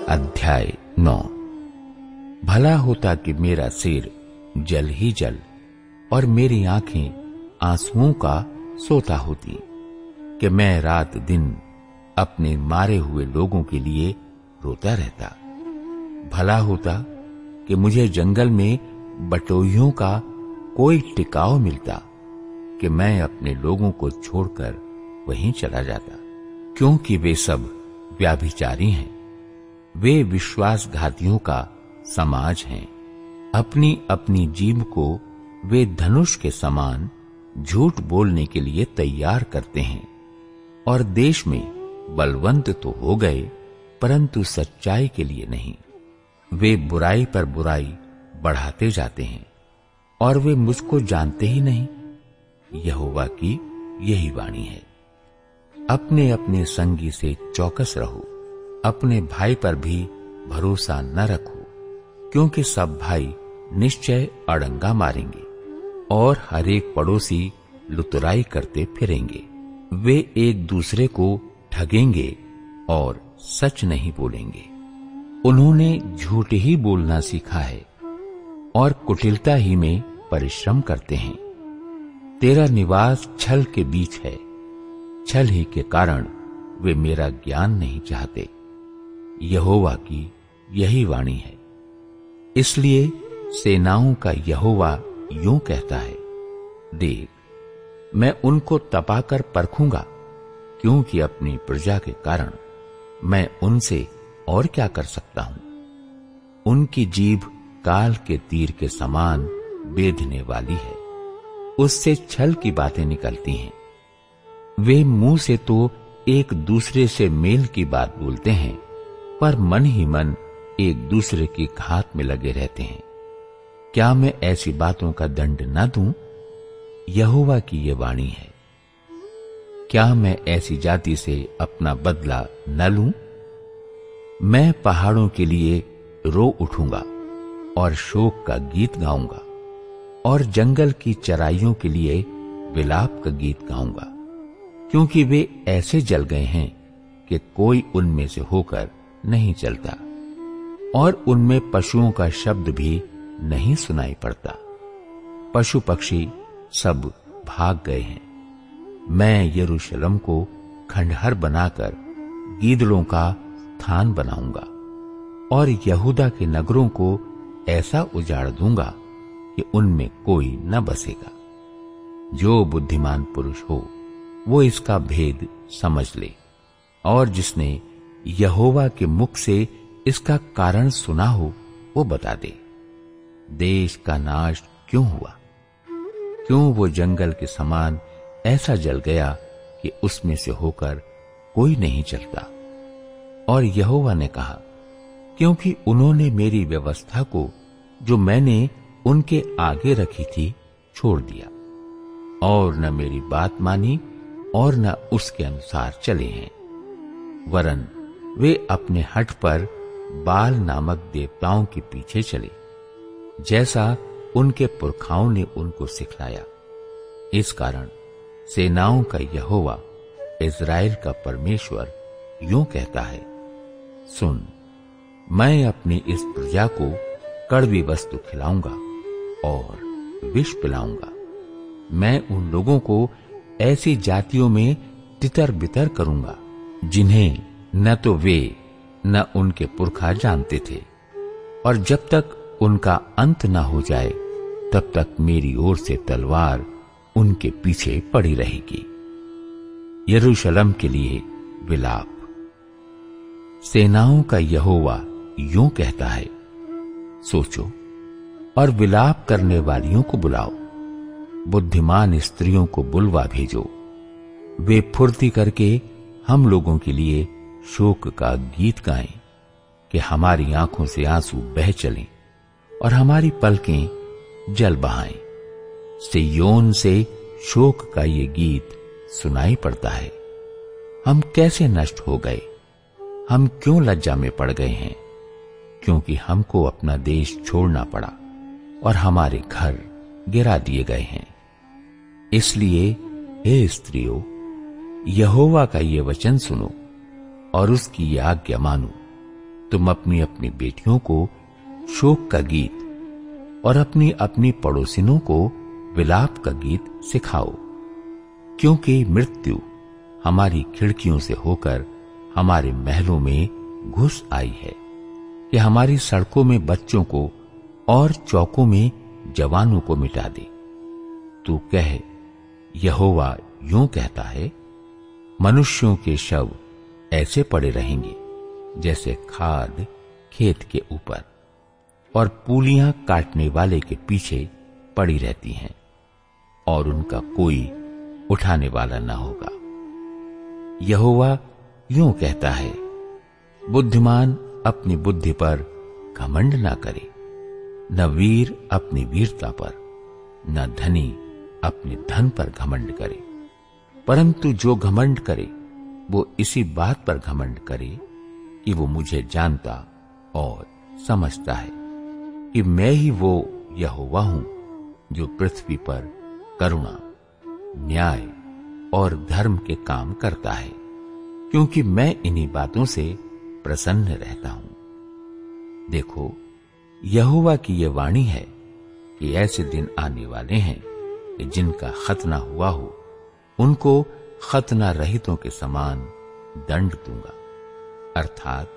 अध्याय 9। भला होता कि मेरा सिर जल ही जल और मेरी आंखें आंसुओं का सोता होती, कि मैं रात दिन अपने मारे हुए लोगों के लिए रोता रहता। भला होता कि मुझे जंगल में बटोहियों का कोई टिकाव मिलता, कि मैं अपने लोगों को छोड़कर वहीं चला जाता, क्योंकि वे सब व्याभिचारी हैं, वे विश्वासघातियों का समाज हैं। अपनी अपनी जीभ को वे धनुष के समान झूठ बोलने के लिए तैयार करते हैं, और देश में बलवंत तो हो गए, परंतु सच्चाई के लिए नहीं। वे बुराई पर बुराई बढ़ाते जाते हैं, और वे मुझको जानते ही नहीं। यहोवा की यही वाणी है। अपने अपने संगी से चौकस रहो, अपने भाई पर भी भरोसा न रखो, क्योंकि सब भाई निश्चय अड़ंगा मारेंगे और हर एक पड़ोसी लुतराई करते फिरेंगे। वे एक दूसरे को ठगेंगे और सच नहीं बोलेंगे। उन्होंने झूठ ही बोलना सीखा है और कुटिलता ही में परिश्रम करते हैं। तेरा निवास छल के बीच है, छल ही के कारण वे मेरा ज्ञान नहीं चाहते। यहोवा की यही वाणी है। इसलिए सेनाओं का यहोवा यूं कहता है, देख, मैं उनको तपाकर परखूंगा, क्योंकि अपनी प्रजा के कारण मैं उनसे और क्या कर सकता हूं। उनकी जीभ काल के तीर के समान बेधने वाली है, उससे छल की बातें निकलती हैं। वे मुंह से तो एक दूसरे से मेल की बात बोलते हैं, पर मन ही मन एक दूसरे की घात में लगे रहते हैं। क्या मैं ऐसी बातों का दंड न दूं? यहोवा की ये वाणी है। क्या मैं ऐसी जाति से अपना बदला न लूं? मैं पहाड़ों के लिए रो उठूंगा और शोक का गीत गाऊंगा, और जंगल की चराइयों के लिए विलाप का गीत गाऊंगा, क्योंकि वे ऐसे जल गए हैं कि कोई उनमें से होकर नहीं चलता, और उनमें पशुओं का शब्द भी नहीं सुनाई पड़ता। पशु पक्षी सब भाग गए हैं। मैं यरूशलेम को खंडहर बनाकर गीदड़ों का थान बनाऊंगा, और यहूदा के नगरों को ऐसा उजाड़ दूंगा कि उनमें कोई न बसेगा। जो बुद्धिमान पुरुष हो वो इसका भेद समझ ले, और जिसने यहोवा के मुख से इसका कारण सुना हो वो बता दे। देश का नाश क्यों हुआ? क्यों वो जंगल के समान ऐसा जल गया कि उसमें से होकर कोई नहीं चलता? और यहोवा ने कहा, क्योंकि उन्होंने मेरी व्यवस्था को जो मैंने उनके आगे रखी थी छोड़ दिया, और न मेरी बात मानी और न उसके अनुसार चले हैं। वरन वे अपने हठ पर बाल नामक देवताओं के पीछे चले, जैसा उनके पुरखाओं ने उनको सिखलाया। इस कारण सेनाओं का यहोवा, इज़राइल का परमेश्वर यूं कहता है, सुन, मैं अपनी इस प्रजा को कड़वी वस्तु खिलाऊंगा और विष पिलाऊंगा। मैं उन लोगों को ऐसी जातियों में तितर बितर करूंगा जिन्हें न तो वे न उनके पुरखा जानते थे, और जब तक उनका अंत न हो जाए तब तक मेरी ओर से तलवार उनके पीछे पड़ी रहेगी। यरूशलेम के लिए विलाप। सेनाओं का यहोवा यूं कहता है, सोचो और विलाप करने वालियों को बुलाओ, बुद्धिमान स्त्रियों को बुलवा भेजो। वे फुर्ती करके हम लोगों के लिए शोक का गीत गाएं, कि हमारी आंखों से आंसू बह चलें और हमारी पलकें जल बहाएं। सिय्योन से शोक का ये गीत सुनाई पड़ता है। हम कैसे नष्ट हो गए, हम क्यों लज्जा में पड़ गए हैं, क्योंकि हमको अपना देश छोड़ना पड़ा और हमारे घर गिरा दिए गए हैं। इसलिए हे स्त्रियों, यहोवा का ये वचन सुनो और उसकी ये आज्ञा मानो। तुम अपनी अपनी बेटियों को शोक का गीत और अपनी अपनी पड़ोसिनों को विलाप का गीत सिखाओ, क्योंकि मृत्यु हमारी खिड़कियों से होकर हमारे महलों में घुस आई है कि हमारी सड़कों में बच्चों को और चौकों में जवानों को मिटा दे। तू कह, यहोवा यूं कहता है, मनुष्यों के शव ऐसे पड़े रहेंगे जैसे खाद खेत के ऊपर और पूलियां काटने वाले के पीछे पड़ी रहती हैं, और उनका कोई उठाने वाला न होगा। यहोवा यूं कहता है, बुद्धिमान अपनी बुद्धि पर घमंड ना करे, न वीर अपनी वीरता पर, न धनी अपने धन पर घमंड करे, परंतु जो घमंड करे वो इसी बात पर घमंड करे कि वो मुझे जानता और समझता है कि मैं ही वो यहोवा हूं जो पृथ्वी पर करुणा, न्याय और धर्म के काम करता है, क्योंकि मैं इन्हीं बातों से प्रसन्न रहता हूं। देखो, यहोवा की ये वाणी है कि ऐसे दिन आने वाले हैं कि जिनका खतना हुआ हो उनको खतना रहितों के समान दंड दूंगा, अर्थात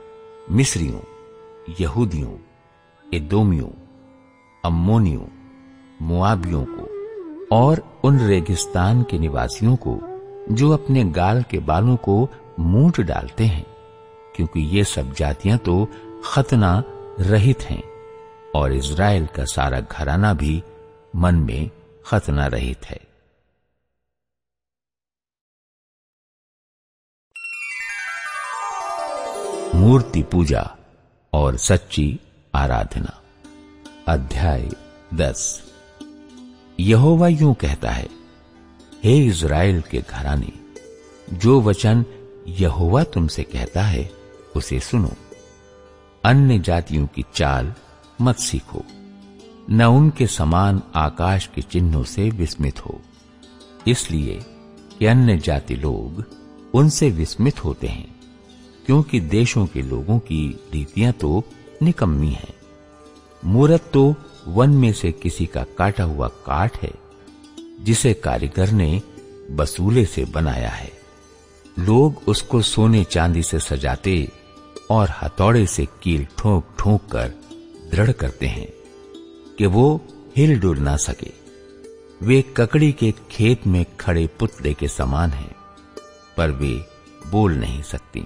मिस्रियों, यहूदियों, एदोमियों, अम्मोनियों, मोआबियों को और उन रेगिस्तान के निवासियों को जो अपने गाल के बालों को मूंट डालते हैं, क्योंकि ये सब जातियां तो खतना रहित हैं और इज़राइल का सारा घराना भी मन में खतना रहित है। मूर्ति पूजा और सच्ची आराधना। अध्याय 10। यहोवा यूं कहता है, हे इज़राइल के घराने, जो वचन यहोवा तुमसे कहता है उसे सुनो। अन्य जातियों की चाल मत सीखो, न उनके समान आकाश के चिन्हों से विस्मित हो, इसलिए कि अन्य जाति लोग उनसे विस्मित होते हैं, क्योंकि देशों के लोगों की रीतियां तो निकम्मी हैं। मूरत तो वन में से किसी का काटा हुआ काठ है, जिसे कारीगर ने बसूले से बनाया है। लोग उसको सोने चांदी से सजाते और हथौड़े से कील ठोंक ठोंक कर दृढ़ करते हैं कि वो हिल डुल ना सके। वे ककड़ी के खेत में खड़े पुतले के समान हैं, पर वे बोल नहीं सकती।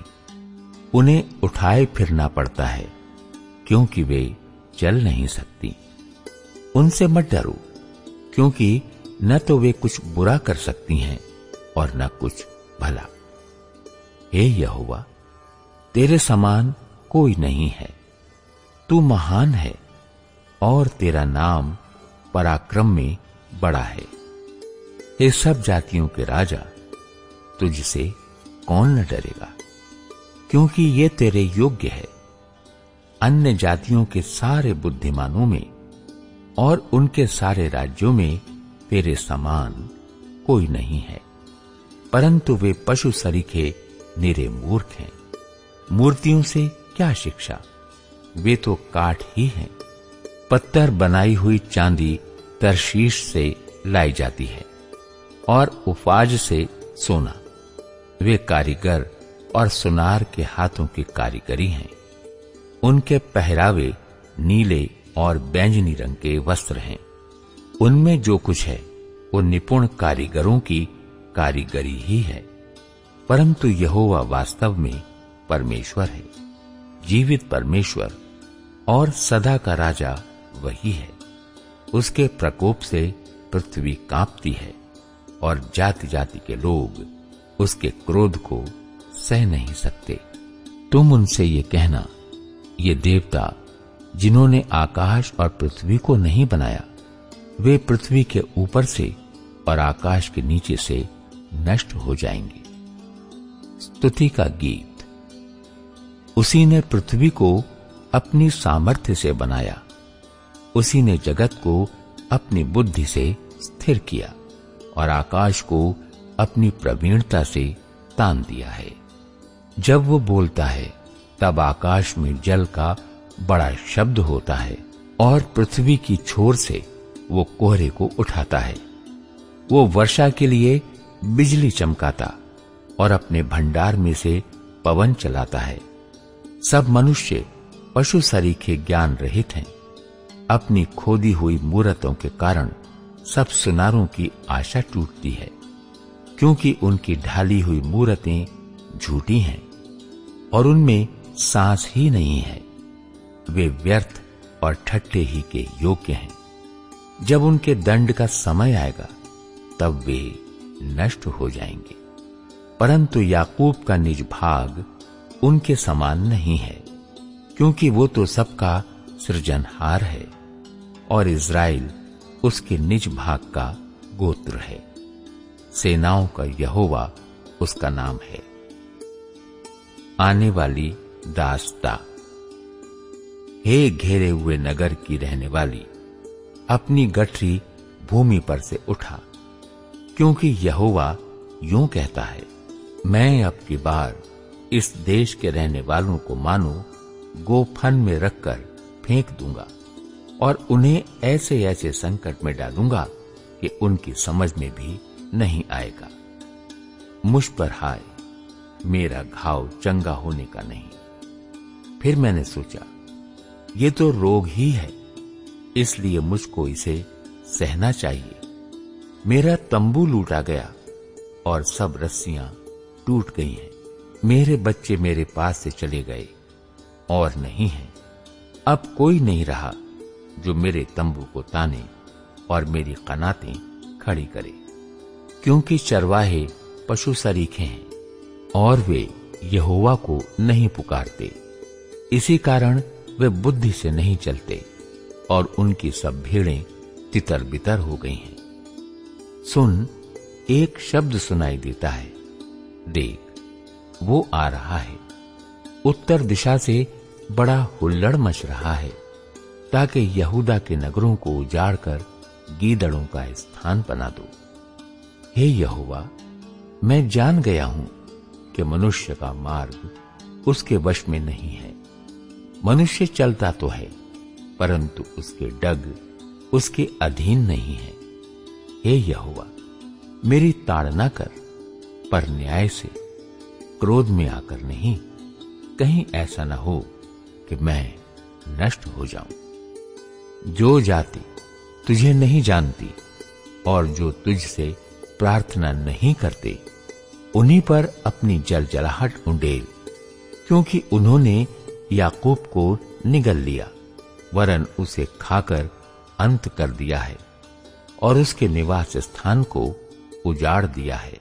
उन्हें उठाए फिरना पड़ता है, क्योंकि वे चल नहीं सकती। उनसे मत डरो, क्योंकि न तो वे कुछ बुरा कर सकती हैं और न कुछ भला। हे यहोवा, तेरे समान कोई नहीं है। तू महान है और तेरा नाम पराक्रम में बड़ा है। हे सब जातियों के राजा, तुझसे कौन न डरेगा, क्योंकि ये तेरे योग्य है। अन्य जातियों के सारे बुद्धिमानों में और उनके सारे राज्यों में तेरे समान कोई नहीं है, परंतु वे पशु सरीखे निरे मूर्ख हैं। मूर्तियों से क्या शिक्षा, वे तो काठ ही हैं। पत्थर बनाई हुई चांदी तरशीश से लाई जाती है और उफाज से सोना। वे कारीगर और सुनार के हाथों की कारीगरी हैं। उनके पहरावे नीले और बैंगनी रंग के वस्त्र हैं। उनमें जो कुछ है वो निपुण कारीगरों की कारीगरी ही है। परंतु यहोवा वास्तव में परमेश्वर है, जीवित परमेश्वर और सदा का राजा वही है। उसके प्रकोप से पृथ्वी कांपती है और जाति जाति के लोग उसके क्रोध को सह नहीं सकते। तुम उनसे ये कहना, ये देवता जिन्होंने आकाश और पृथ्वी को नहीं बनाया, वे पृथ्वी के ऊपर से और आकाश के नीचे से नष्ट हो जाएंगे। स्तुति का गीत। उसी ने पृथ्वी को अपनी सामर्थ्य से बनाया, उसी ने जगत को अपनी बुद्धि से स्थिर किया और आकाश को अपनी प्रवीणता से तान दिया है। जब वो बोलता है तब आकाश में जल का बड़ा शब्द होता है और पृथ्वी की छोर से वो कोहरे को उठाता है। वो वर्षा के लिए बिजली चमकाता और अपने भंडार में से पवन चलाता है। सब मनुष्य पशु सरीखे ज्ञान रहित हैं। अपनी खोदी हुई मूरतों के कारण सब सुनारों की आशा टूटती है, क्योंकि उनकी ढाली हुई मूरतें झूठी हैं और उनमें सांस ही नहीं है। वे व्यर्थ और ठट्ठे ही के योग्य हैं। जब उनके दंड का समय आएगा तब वे नष्ट हो जाएंगे। परंतु याकूब का निज भाग उनके समान नहीं है, क्योंकि वो तो सबका सृजनहार है और इज़राइल उसके निज भाग का गोत्र है। सेनाओं का यहोवा उसका नाम है। आने वाली दास्ता। हे घेरे हुए नगर की रहने वाली, अपनी गठरी भूमि पर से उठा, क्योंकि यहोवा यूं कहता है, मैं अब की बार इस देश के रहने वालों को मानो गोफन में रखकर फेंक दूंगा और उन्हें ऐसे ऐसे संकट में डालूंगा कि उनकी समझ में भी नहीं आएगा। मुझ पर हाय, मेरा घाव चंगा होने का नहीं। फिर मैंने सोचा, ये तो रोग ही है, इसलिए मुझको इसे सहना चाहिए। मेरा तंबू लूटा गया और सब रस्सियां टूट गई हैं। मेरे बच्चे मेरे पास से चले गए और नहीं हैं। अब कोई नहीं रहा जो मेरे तंबू को ताने और मेरी कनातें खड़ी करे, क्योंकि चरवाहे पशु सरीखे हैं और वे यहोवा को नहीं पुकारते। इसी कारण वे बुद्धि से नहीं चलते और उनकी सब भेड़ें तितर बितर हो गई हैं। सुन, एक शब्द सुनाई देता है, देख वो आ रहा है। उत्तर दिशा से बड़ा हुल्लड़ मच रहा है, ताकि यहूदा के नगरों को उजाड़कर गीदड़ों का स्थान बना दो। हे यहोवा, मैं जान गया हूं कि मनुष्य का मार्ग उसके वश में नहीं है। मनुष्य चलता तो है, परंतु उसके डग उसके अधीन नहीं है। हे यहोवा, मेरी ताड़ना कर, पर न्याय से, क्रोध में आकर नहीं। कहीं ऐसा न हो कि मैं नष्ट हो जाऊं। जो जाति तुझे नहीं जानती और जो तुझसे प्रार्थना नहीं करते, उन्हीं पर अपनी जलजलाहट उंडेल, क्योंकि उन्होंने याकूब को निगल लिया, वरन उसे खाकर अंत कर दिया है और उसके निवास स्थान को उजाड़ दिया है।